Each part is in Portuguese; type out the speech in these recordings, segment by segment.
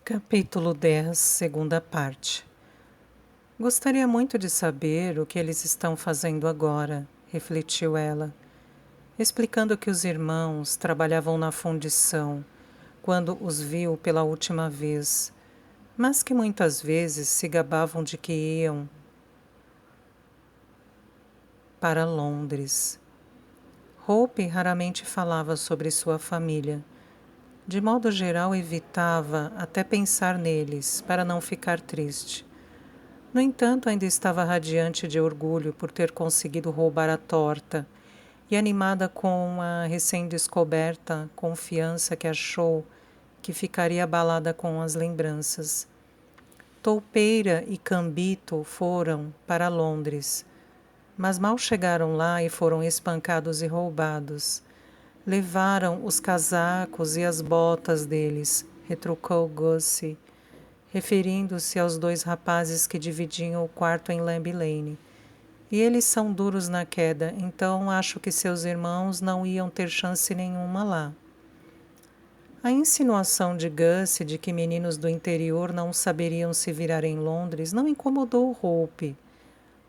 Capítulo 10, segunda parte. Gostaria muito de saber o que eles estão fazendo agora, refletiu ela, explicando que os irmãos trabalhavam na fundição quando os viu pela última vez, mas que muitas vezes se gabavam de que iam para Londres. Hope raramente falava sobre sua família. De modo geral, evitava até pensar neles, para não ficar triste. No entanto, ainda estava radiante de orgulho por ter conseguido roubar a torta e animada com a recém-descoberta confiança que achou que ficaria abalada com as lembranças. Toupeira e Cambito foram para Londres, mas mal chegaram lá e foram espancados e roubados. Levaram os casacos e as botas deles, retrucou Gussie, referindo-se aos dois rapazes que dividiam o quarto em Lamb Lane. E eles são duros na queda, então acho que seus irmãos não iam ter chance nenhuma lá. A insinuação de Gussie de que meninos do interior não saberiam se virar em Londres não incomodou Hope,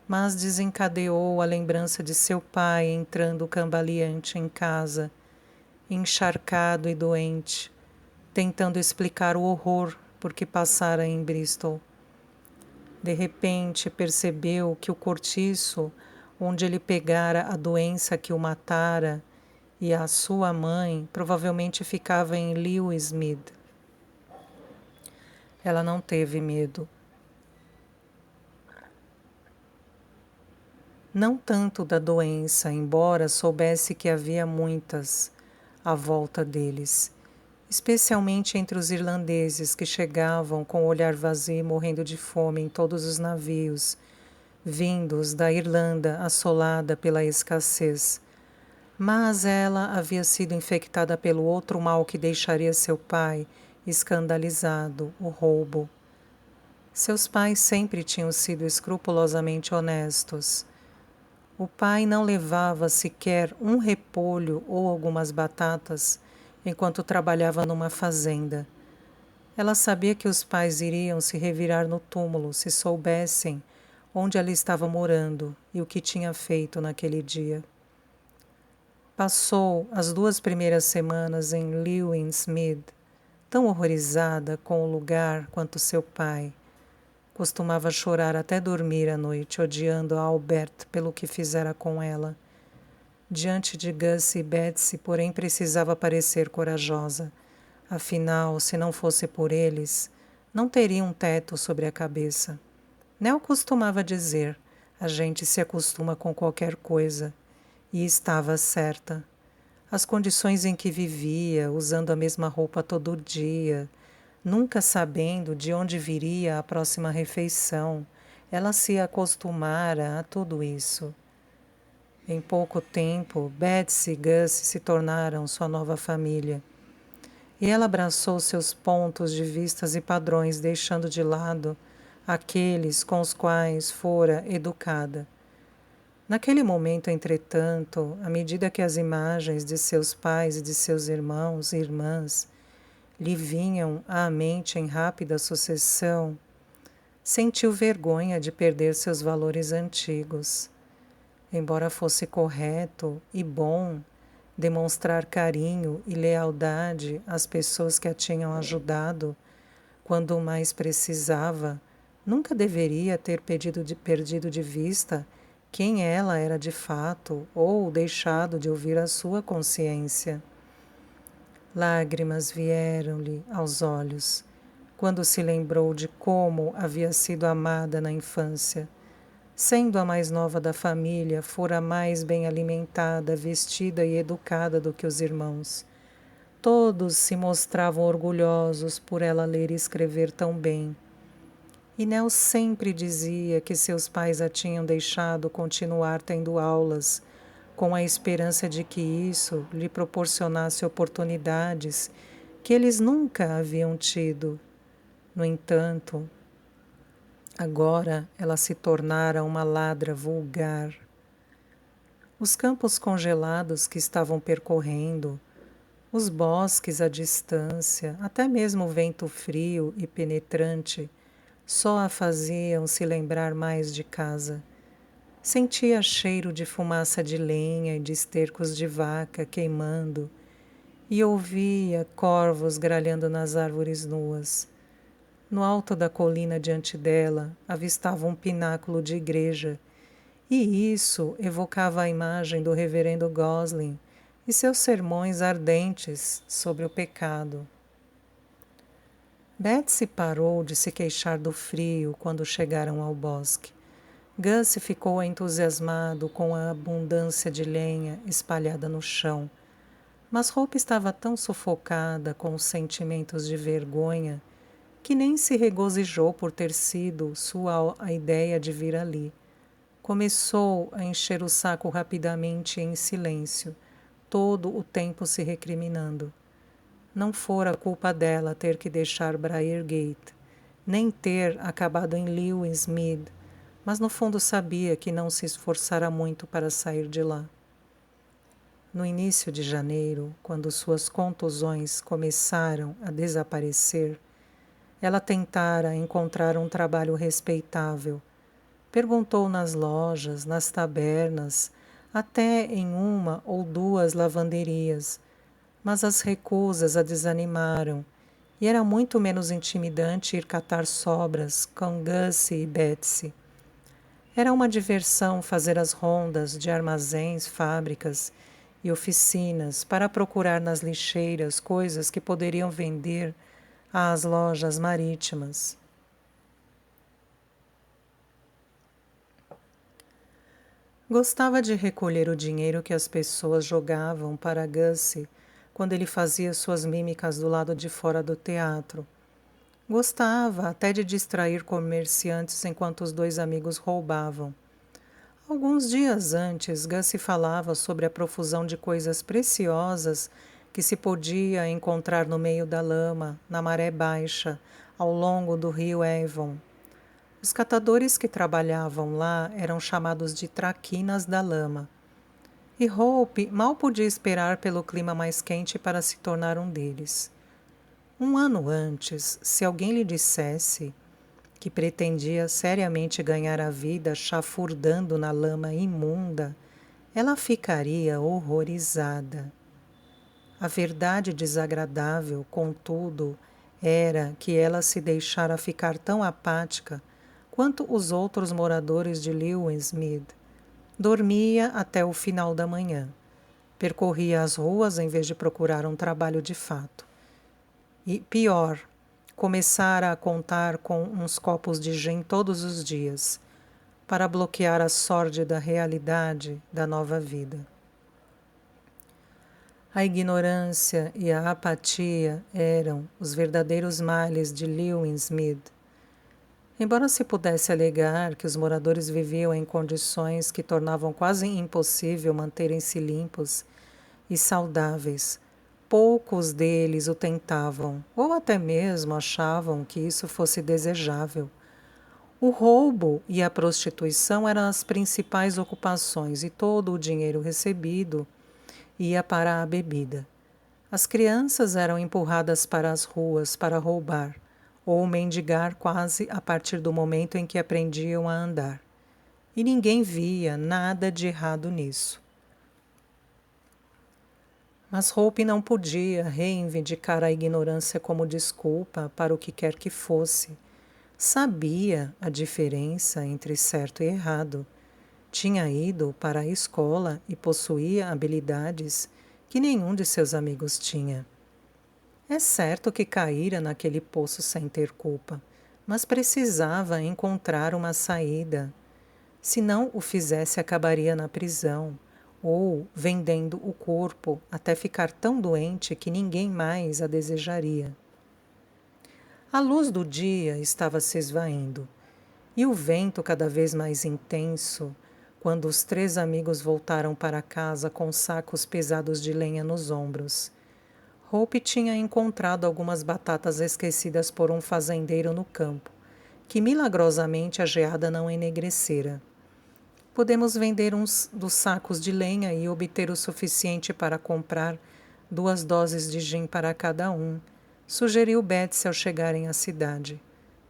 mas desencadeou a lembrança de seu pai entrando cambaleante em casa, encharcado e doente, tentando explicar o horror por que passara em Bristol. De repente percebeu que o cortiço onde ele pegara a doença que o matara e a sua mãe provavelmente ficava em Lewisham. Ela não teve medo. Não tanto da doença, embora soubesse que havia muitas à volta deles, especialmente entre os irlandeses que chegavam com o olhar vazio e morrendo de fome em todos os navios, vindos da Irlanda assolada pela escassez. Mas ela havia sido infectada pelo outro mal que deixaria seu pai escandalizado, o roubo. Seus pais sempre tinham sido escrupulosamente honestos. O pai não levava sequer um repolho ou algumas batatas enquanto trabalhava numa fazenda. Ela sabia que os pais iriam se revirar no túmulo se soubessem onde ela estava morando e o que tinha feito naquele dia. Passou as 2 primeiras semanas em Lewisham, tão horrorizada com o lugar quanto seu pai. Costumava chorar até dormir à noite, odiando a Albert pelo que fizera com ela. Diante de Gussie e Betsy, porém, precisava parecer corajosa. Afinal, se não fosse por eles, não teria um teto sobre a cabeça. Nell costumava dizer, a gente se acostuma com qualquer coisa. E estava certa. As condições em que vivia, usando a mesma roupa todo dia, nunca sabendo de onde viria a próxima refeição, ela se acostumara a tudo isso. Em pouco tempo, Betsy e Gussie se tornaram sua nova família. E ela abraçou seus pontos de vistas e padrões, deixando de lado aqueles com os quais fora educada. Naquele momento, entretanto, à medida que as imagens de seus pais e de seus irmãos e irmãs lhe vinham à mente em rápida sucessão, sentiu vergonha de perder seus valores antigos. Embora fosse correto e bom demonstrar carinho e lealdade às pessoas que a tinham ajudado quando mais precisava, nunca deveria ter perdido de vista quem ela era de fato ou deixado de ouvir a sua consciência. Lágrimas vieram-lhe aos olhos quando se lembrou de como havia sido amada na infância. Sendo a mais nova da família, fora mais bem alimentada, vestida e educada do que os irmãos. Todos se mostravam orgulhosos por ela ler e escrever tão bem. E Nell sempre dizia que seus pais a tinham deixado continuar tendo aulas, com a esperança de que isso lhe proporcionasse oportunidades que eles nunca haviam tido. No entanto, agora ela se tornara uma ladra vulgar. Os campos congelados que estavam percorrendo, Os bosques à distância, até mesmo o vento frio e penetrante, só a faziam se lembrar mais de casa. Sentia cheiro de fumaça de lenha e de estercos de vaca queimando, e ouvia corvos gralhando nas árvores nuas. No alto da colina diante dela, avistava um pináculo de igreja, e isso evocava a imagem do reverendo Gosling e seus sermões ardentes sobre o pecado. Betsy parou de se queixar do frio quando chegaram ao bosque. Gussie ficou entusiasmado com a abundância de lenha espalhada no chão, mas Hope estava tão sufocada com os sentimentos de vergonha que nem se regozijou por ter sido sua a ideia de vir ali. Começou a encher o saco rapidamente em silêncio, todo o tempo se recriminando. Não fora culpa dela ter que deixar Briargate, nem ter acabado em Lewisham, mas no fundo sabia que não se esforçara muito para sair de lá. No início de janeiro, quando suas contusões começaram a desaparecer, ela tentara encontrar um trabalho respeitável. Perguntou nas lojas, nas tabernas, até em uma ou duas lavanderias, mas as recusas a desanimaram, e era muito menos intimidante ir catar sobras com Gussie e Betsy. Era uma diversão fazer as rondas de armazéns, fábricas e oficinas para procurar nas lixeiras coisas que poderiam vender às lojas marítimas. Gostava de recolher o dinheiro que as pessoas jogavam para Gussie quando ele fazia suas mímicas do lado de fora do teatro. Gostava até de distrair comerciantes enquanto os dois amigos roubavam. Alguns dias antes, Gussie falava sobre a profusão de coisas preciosas que se podia encontrar no meio da lama, na maré baixa, ao longo do rio Avon. Os catadores que trabalhavam lá eram chamados de traquinas da lama. E Hope mal podia esperar pelo clima mais quente para se tornar um deles. Um ano antes, se alguém lhe dissesse que pretendia seriamente ganhar a vida chafurdando na lama imunda, ela ficaria horrorizada. A verdade desagradável, contudo, era que ela se deixara ficar tão apática quanto os outros moradores de Lewisham. Dormia até o final da manhã. Percorria as ruas em vez de procurar um trabalho de fato. E pior, começara a contar com uns copos de gin todos os dias, para bloquear a sórdida realidade da nova vida. A ignorância e a apatia eram os verdadeiros males de Lewisham. Embora se pudesse alegar que os moradores viviam em condições que tornavam quase impossível manterem-se limpos e saudáveis, poucos deles o tentavam, ou até mesmo achavam que isso fosse desejável. O roubo e a prostituição eram as principais ocupações e todo o dinheiro recebido ia para a bebida. As crianças eram empurradas para as ruas para roubar, ou mendigar quase a partir do momento em que aprendiam a andar. E ninguém via nada de errado nisso. Mas Hope não podia reivindicar a ignorância como desculpa para o que quer que fosse. Sabia a diferença entre certo e errado. Tinha ido para a escola e possuía habilidades que nenhum de seus amigos tinha. É certo que caíra naquele poço sem ter culpa, mas precisava encontrar uma saída. Se não o fizesse, acabaria na prisão, ou vendendo o corpo até ficar tão doente que ninguém mais a desejaria. A luz do dia estava se esvaindo, e o vento cada vez mais intenso, quando os três amigos voltaram para casa com sacos pesados de lenha nos ombros. Hope tinha encontrado algumas batatas esquecidas por um fazendeiro no campo, que milagrosamente a geada não enegrecera. Podemos vender uns dos sacos de lenha e obter o suficiente para comprar 2 doses de gin para cada um, sugeriu Betsy ao chegarem à cidade.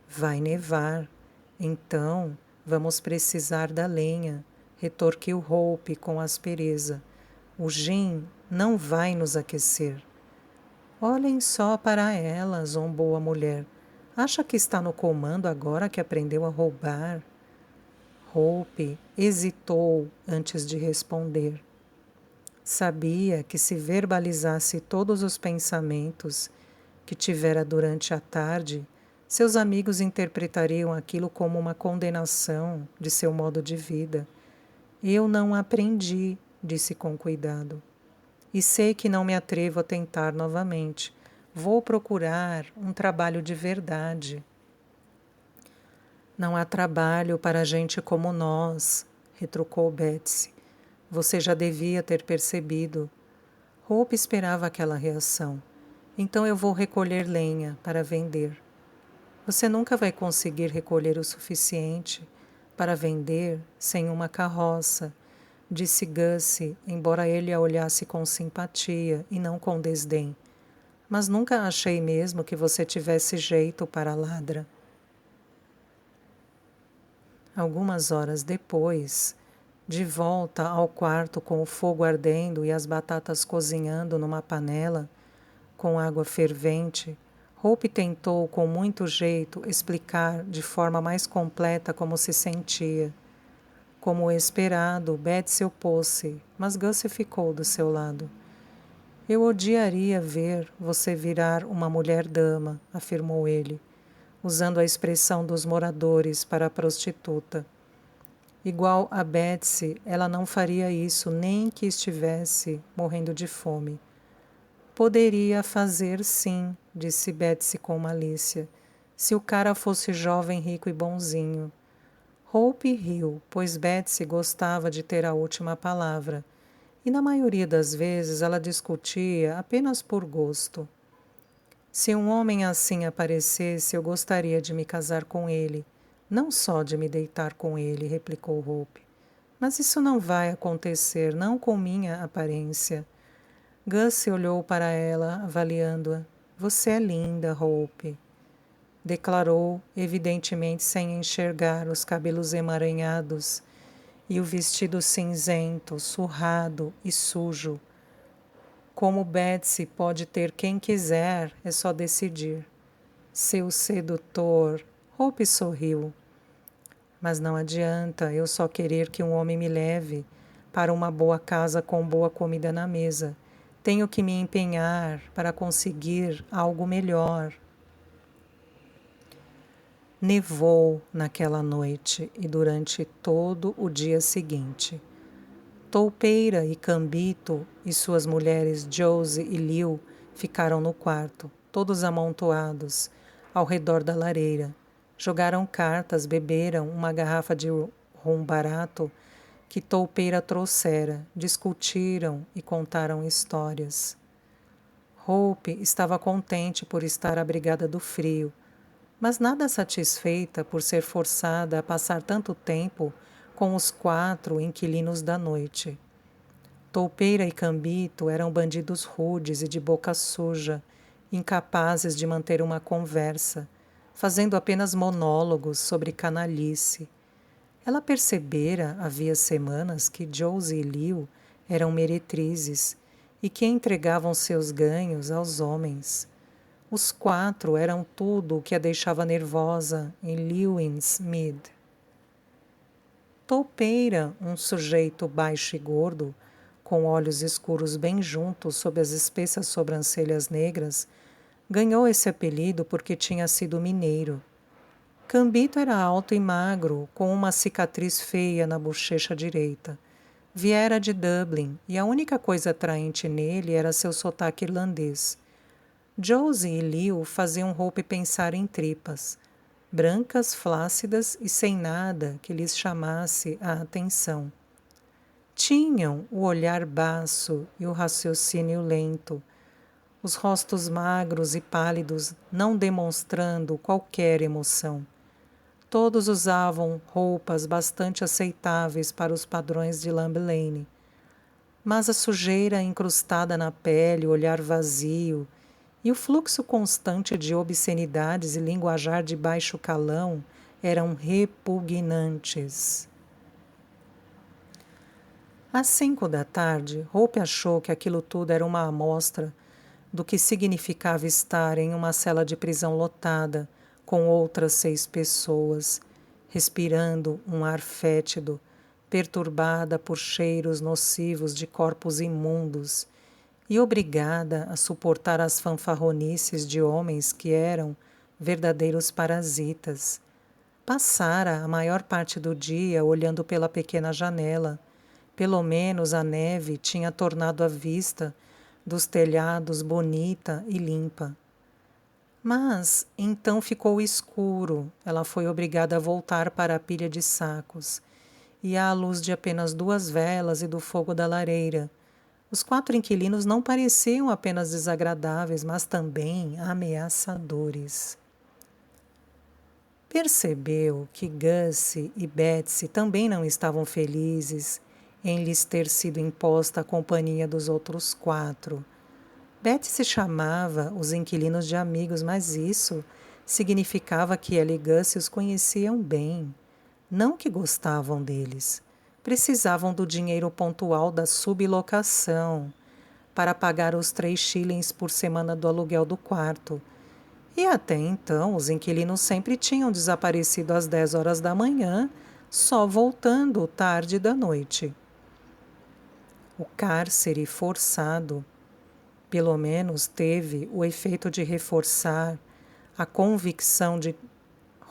Vai nevar. Então, vamos precisar da lenha, retorquiu Hope com aspereza. O gin não vai nos aquecer. Olhem só para ela, zombou a mulher. Acha que está no comando agora que aprendeu a roubar? Hope hesitou antes de responder. Sabia que se verbalizasse todos os pensamentos que tivera durante a tarde, seus amigos interpretariam aquilo como uma condenação de seu modo de vida. Eu não aprendi, disse com cuidado. E sei que não me atrevo a tentar novamente. Vou procurar um trabalho de verdade. Não há trabalho para gente como nós, retrucou Betsy. Você já devia ter percebido. Hope esperava aquela reação. Então eu vou recolher lenha para vender. Você nunca vai conseguir recolher o suficiente para vender sem uma carroça, disse Gussie, embora ele a olhasse com simpatia e não com desdém. Mas nunca achei mesmo que você tivesse jeito para ladra. Algumas horas depois, de volta ao quarto com o fogo ardendo e as batatas cozinhando numa panela, com água fervente, Hope tentou com muito jeito explicar de forma mais completa como se sentia. Como esperado, Betsy opôs-se, mas Gussie ficou do seu lado. Eu odiaria ver você virar uma mulher-dama, afirmou ele, usando a expressão dos moradores para a prostituta. Igual a Betsy, ela não faria isso nem que estivesse morrendo de fome. Poderia fazer sim, disse Betsy com malícia, se o cara fosse jovem, rico e bonzinho. Hope riu, pois Betsy gostava de ter a última palavra, e na maioria das vezes ela discutia apenas por gosto. Se um homem assim aparecesse, eu gostaria de me casar com ele, não só de me deitar com ele, replicou Hope. Mas isso não vai acontecer, não com minha aparência. Gussie olhou para ela, avaliando-a. Você é linda, Hope, declarou, evidentemente sem enxergar os cabelos emaranhados e o vestido cinzento, surrado e sujo. Como Betsy pode ter quem quiser, é só decidir. Seu sedutor. Hope sorriu. Mas não adianta eu só querer que um homem me leve para uma boa casa com boa comida na mesa. Tenho que me empenhar para conseguir algo melhor. Nevou naquela noite e durante todo o dia seguinte. Toupeira e Cambito e suas mulheres Josie e Liu ficaram no quarto, todos amontoados, ao redor da lareira. Jogaram cartas, beberam uma garrafa de rum barato que Toupeira trouxera, discutiram e contaram histórias. Hope estava contente por estar abrigada do frio, mas nada satisfeita por ser forçada a passar tanto tempo com os 4 inquilinos da noite. Toupeira e Cambito eram bandidos rudes e de boca suja, incapazes de manter uma conversa, fazendo apenas monólogos sobre canalice. Ela percebera havia semanas que Josie e Liu eram meretrizes e que entregavam seus ganhos aos homens. Os 4 eram tudo o que a deixava nervosa em Lewinsmead. Toupeira, um sujeito baixo e gordo, com olhos escuros bem juntos sob as espessas sobrancelhas negras, ganhou esse apelido porque tinha sido mineiro. Cambito era alto e magro, com uma cicatriz feia na bochecha direita. Viera de Dublin e a única coisa atraente nele era seu sotaque irlandês. Josie e Liu faziam Hope pensar em tripas, brancas, flácidas e sem nada que lhes chamasse a atenção. Tinham o olhar baço e o raciocínio lento, os rostos magros e pálidos não demonstrando qualquer emoção. Todos usavam roupas bastante aceitáveis para os padrões de Lamb Lane. mas a sujeira incrustada na pele, o olhar vazio e o fluxo constante de obscenidades e linguajar de baixo calão eram repugnantes. Às 5 da tarde, Hope achou que aquilo tudo era uma amostra do que significava estar em uma cela de prisão lotada com outras 6 pessoas, respirando um ar fétido, perturbada por cheiros nocivos de corpos imundos e obrigada a suportar as fanfarronices de homens que eram verdadeiros parasitas. Passara a maior parte do dia olhando pela pequena janela. Pelo menos a neve tinha tornado a vista dos telhados bonita e limpa. Mas então ficou escuro. Ela foi obrigada a voltar para a pilha de sacos. E à luz de apenas 2 velas e do fogo da lareira, os 4 inquilinos não pareciam apenas desagradáveis, mas também ameaçadores. Percebeu que Gussie e Betsy também não estavam felizes em lhes ter sido imposta a companhia dos outros 4. Betsy se chamava os inquilinos de amigos, mas isso significava que ela e Gussie os conheciam bem, não que gostavam deles. Precisavam do dinheiro pontual da sublocação para pagar os 3 shillings por semana do aluguel do quarto. E até então, os inquilinos sempre tinham desaparecido às 10 horas da manhã, só voltando tarde da noite. O cárcere forçado, pelo menos, teve o efeito de reforçar a convicção de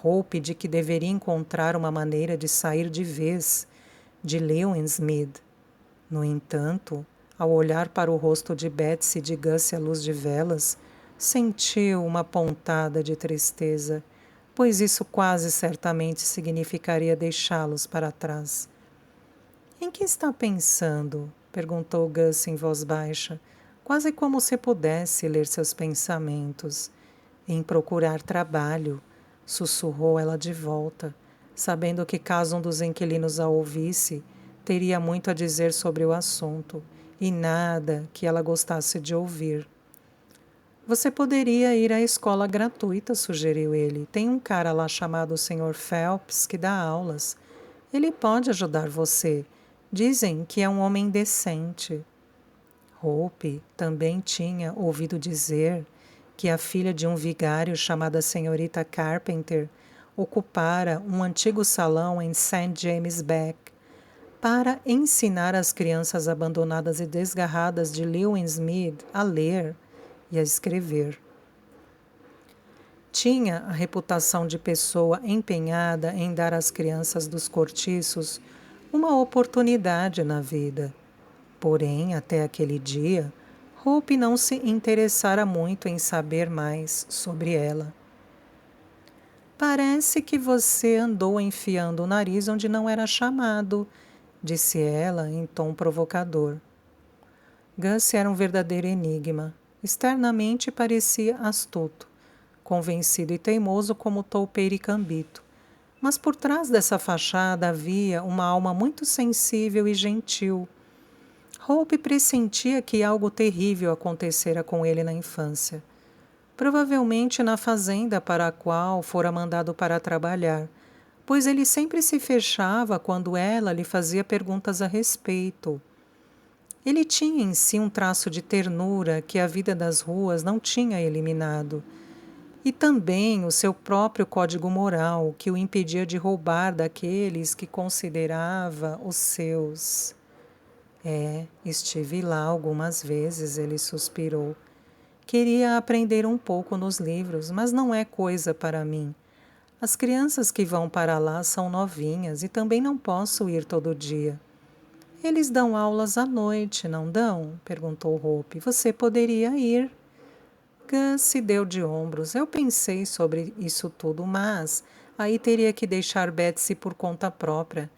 Hope de que deveria encontrar uma maneira de sair de vez de Lewensmead. No entanto, ao olhar para o rosto de Betsy e de Gussie à luz de velas, sentiu uma pontada de tristeza, pois isso quase certamente significaria deixá-los para trás. Em que está pensando? Perguntou Gussie em voz baixa, quase como se pudesse ler seus pensamentos. Em procurar trabalho, sussurrou ela de volta, sabendo que caso um dos inquilinos a ouvisse, teria muito a dizer sobre o assunto, e nada que ela gostasse de ouvir. Você poderia ir à escola gratuita, sugeriu ele. Tem um cara lá chamado Sr. Phelps que dá aulas. Ele pode ajudar você. Dizem que é um homem decente. Hope também tinha ouvido dizer que a filha de um vigário chamada Senhorita Carpenter ocupara um antigo salão em St. James Beck para ensinar as crianças abandonadas e desgarradas de Lewensmead a ler e a escrever. Tinha a reputação de pessoa empenhada em dar às crianças dos cortiços uma oportunidade na vida. Porém, até aquele dia, Hope não se interessara muito em saber mais sobre ela. Parece que você andou enfiando o nariz onde não era chamado, disse ela em tom provocador. Gussie era um verdadeiro enigma. Externamente parecia astuto, convencido e teimoso como toupeiro e cambito. Mas por trás dessa fachada havia uma alma muito sensível e gentil. Hope pressentia que algo terrível acontecera com ele na infância. Provavelmente na fazenda para a qual fora mandado para trabalhar, pois ele sempre se fechava quando ela lhe fazia perguntas a respeito. Ele tinha em si um traço de ternura que a vida das ruas não tinha eliminado, e também o seu próprio código moral, que o impedia de roubar daqueles que considerava os seus. Estive lá algumas vezes, ele suspirou. Queria aprender um pouco nos livros, mas não é coisa para mim. As crianças que vão para lá são novinhas e também não posso ir todo dia. Eles dão aulas à noite, não dão? Perguntou Hope. Você poderia ir. Gus se deu de ombros. Eu pensei sobre isso tudo, mas aí teria que deixar Betsy por conta própria.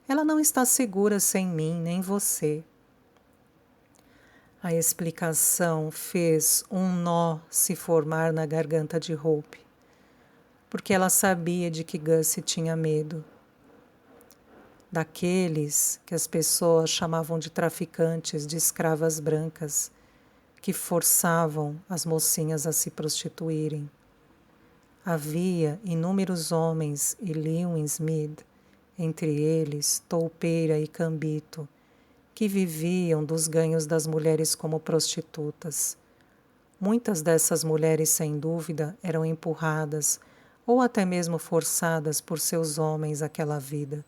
Ela não está segura sem mim, nem você. A explicação fez um nó se formar na garganta de Hope, porque ela sabia de que Gussie tinha medo. daqueles que as pessoas chamavam de traficantes de escravas brancas, que forçavam as mocinhas a se prostituírem. Havia inúmeros homens e Lewin Smith, entre eles toupeira e cambito, que viviam dos ganhos das mulheres como prostitutas. Muitas dessas mulheres, sem dúvida, eram empurradas ou até mesmo forçadas por seus homens àquela vida.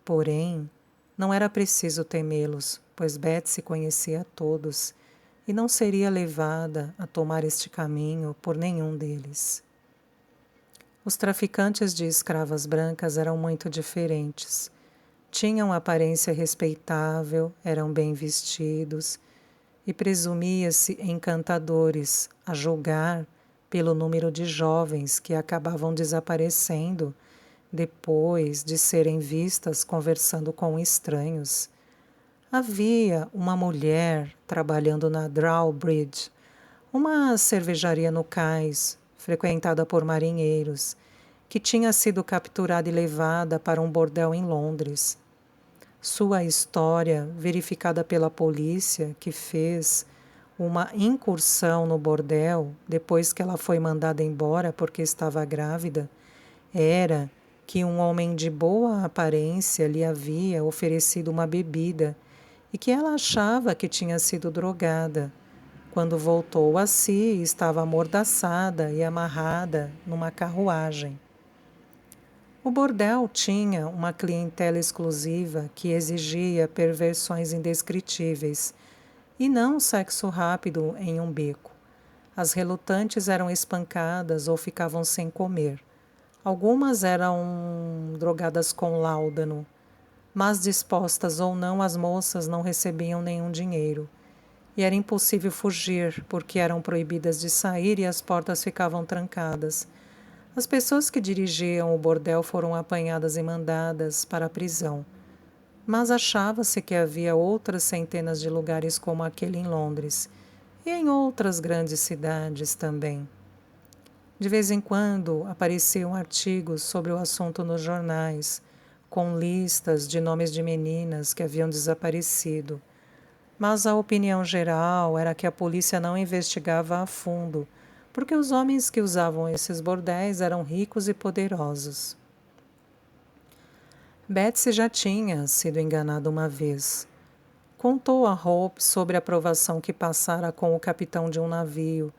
Porém, não era preciso temê-los, pois Betsy conhecia a todos e não seria levada a tomar este caminho por nenhum deles. Os traficantes de escravas brancas eram muito diferentes. Tinham aparência respeitável, eram bem vestidos e presumia-se encantadores, a julgar pelo número de jovens que acabavam desaparecendo depois de serem vistas conversando com estranhos. Havia uma mulher trabalhando na Drawbridge, uma cervejaria no cais, frequentada por marinheiros, que tinha sido capturada e levada para um bordel em Londres. Sua história, verificada pela polícia, que fez uma incursão no bordel depois que ela foi mandada embora porque estava grávida, era que um homem de boa aparência lhe havia oferecido uma bebida e que ela achava que tinha sido drogada. Quando voltou a si, estava amordaçada e amarrada numa carruagem. O bordel tinha uma clientela exclusiva que exigia perversões indescritíveis e não sexo rápido em um beco. As relutantes eram espancadas ou ficavam sem comer. Algumas eram drogadas com láudano, mas dispostas ou não, as moças não recebiam nenhum dinheiro. E era impossível fugir, porque eram proibidas de sair e as portas ficavam trancadas. As pessoas que dirigiam o bordel foram apanhadas e mandadas para a prisão. Mas achava-se que havia outras centenas de lugares como aquele em Londres, e em outras grandes cidades também. De vez em quando apareciam artigos sobre o assunto nos jornais, com listas de nomes de meninas que haviam desaparecido. Mas a opinião geral era que a polícia não investigava a fundo, porque os homens que usavam esses bordéis eram ricos e poderosos. Betsy já tinha sido enganada uma vez. Contou a Hope sobre a provação que passara com o capitão de um navio,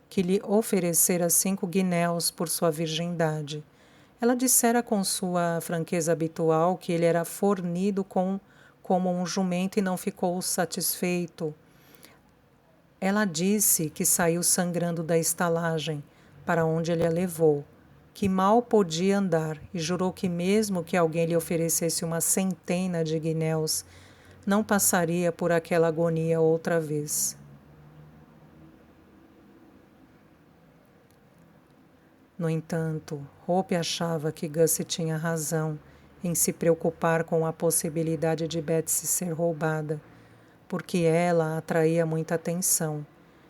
que lhe oferecera 5 guinéus por sua virgindade. Ela dissera com sua franqueza habitual que ele era fornido como um jumento e não ficou satisfeito. Ela disse que saiu sangrando da estalagem, para onde ele a levou, que mal podia andar e jurou que mesmo que alguém lhe oferecesse uma centena de guinéus, não passaria por aquela agonia outra vez. No entanto, Hope achava que Gussie tinha razão em se preocupar com a possibilidade de Betsy ser roubada, porque ela atraía muita atenção.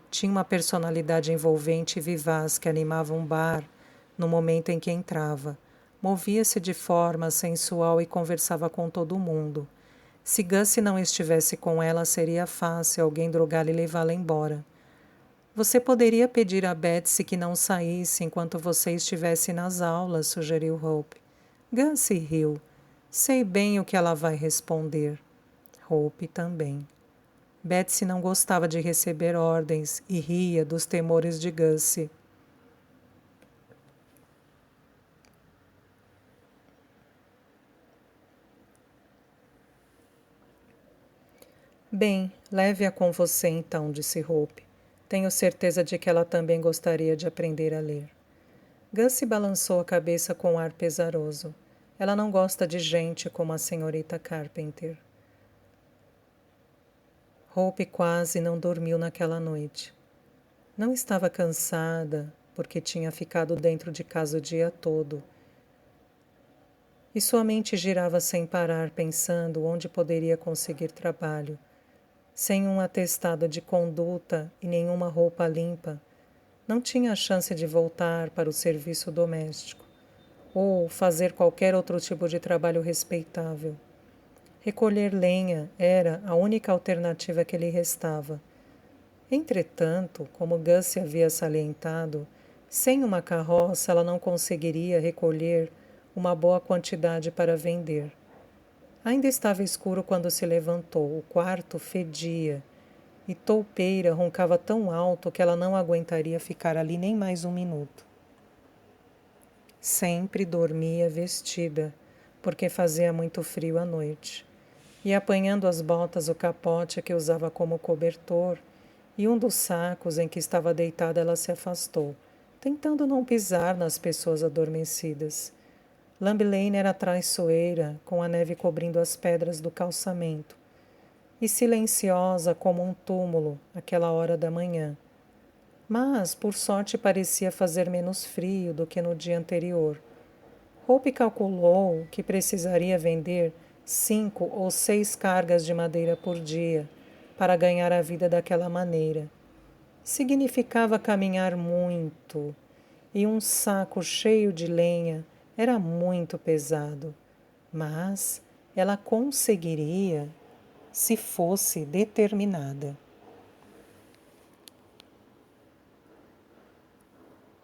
Tinha uma personalidade envolvente e vivaz que animava um bar no momento em que entrava. Movia-se de forma sensual e conversava com todo mundo. Se Gussie não estivesse com ela, seria fácil alguém drogá-la e levá-la embora. Você poderia pedir a Betsy que não saísse enquanto você estivesse nas aulas, sugeriu Hope. Gussie riu. Sei bem o que ela vai responder. Hope também. Betsy não gostava de receber ordens e ria dos temores de Gussie. Bem, leve-a com você então, disse Hope. Tenho certeza de que ela também gostaria de aprender a ler. Gussie balançou a cabeça com ar pesaroso. Ela não gosta de gente como a senhorita Carpenter. Hope quase não dormiu naquela noite. Não estava cansada, porque tinha ficado dentro de casa o dia todo. E sua mente girava sem parar, pensando onde poderia conseguir trabalho. Sem um atestado de conduta e nenhuma roupa limpa, não tinha a chance de voltar para o serviço doméstico ou fazer qualquer outro tipo de trabalho respeitável. Recolher lenha era a única alternativa que lhe restava. Entretanto, como Gussie havia salientado, sem uma carroça ela não conseguiria recolher uma boa quantidade para vender. Ainda estava escuro quando se levantou. O quarto fedia e Toupeira roncava tão alto que ela não aguentaria ficar ali nem mais um minuto. Sempre dormia vestida, porque fazia muito frio à noite. E apanhando as botas, o capote que usava como cobertor e um dos sacos em que estava deitada, ela se afastou, tentando não pisar nas pessoas adormecidas. Lamb-Lane era traiçoeira, com a neve cobrindo as pedras do calçamento, e silenciosa como um túmulo àquela hora da manhã. Mas, por sorte, parecia fazer menos frio do que no dia anterior. Hope calculou que precisaria vender 5 ou 6 cargas de madeira por dia para ganhar a vida daquela maneira. Significava caminhar muito, e um saco cheio de lenha era muito pesado, mas ela conseguiria se fosse determinada.